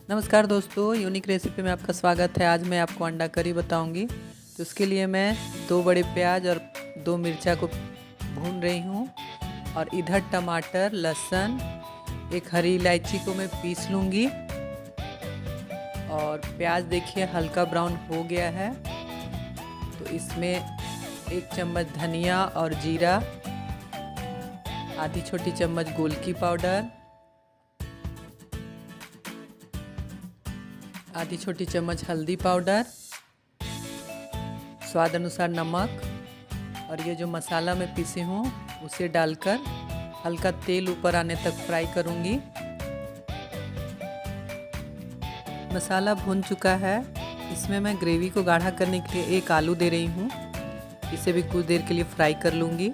नमस्कार दोस्तों, unique recipe में आपका स्वागत है। आज मैं आपको अंडा करी बताऊंगी। तो उसके लिए मैं 2 बड़े प्याज और 2 मिर्चा को भून रही हूँ और इधर टमाटर, लहसुन, एक हरी इलायची को मैं पीस लूँगी। और प्याज देखिए हल्का ब्राउन हो गया है, तो इसमें 1 चम्मच धनिया और जीरा, आधी छोटी चम्मच गोलकी पाउडर, आधी छोटी चम्मच हल्दी पाउडर, स्वाद अनुसार नमक, और ये जो मसाला मैं पीसी हूँ उसे डालकर हल्का तेल ऊपर आने तक फ्राई करूँगी। मसाला भून चुका है। इसमें मैं ग्रेवी को गाढ़ा करने के लिए 1 आलू दे रही हूँ। इसे भी कुछ देर के लिए फ्राई कर लूँगी।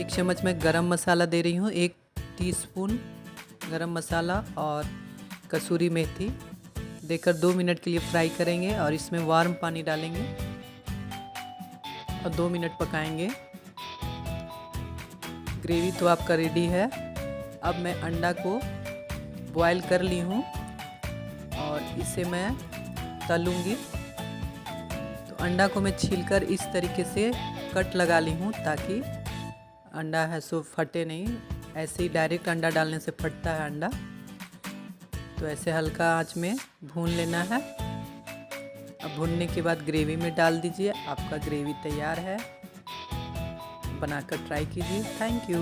1 चम्मच मैं गरम मसाला दे रही हूँ, 1 टीस्पून गरम मसाला और कसूरी मेथी देकर 2 मिनट के लिए फ्राई करेंगे और इसमें वार्म पानी डालेंगे और 2 मिनट पकाएंगे। ग्रेवी तो आपका रेडी है। अब मैं अंडा को बॉयल कर ली हूँ और इसे मैं तलूँगी। तो अंडा को मैं छीलकर इस तरीके से कट लगा ली हूँ ताकि अंडा है सो फटे नहीं। ऐसे ही डायरेक्ट अंडा डालने से फटता है अंडा। तो ऐसे हल्का आंच में भून लेना है। अब भूनने के बाद ग्रेवी में डाल दीजिए। आपका ग्रेवी तैयार है। बनाकर ट्राई कीजिए। Thank you.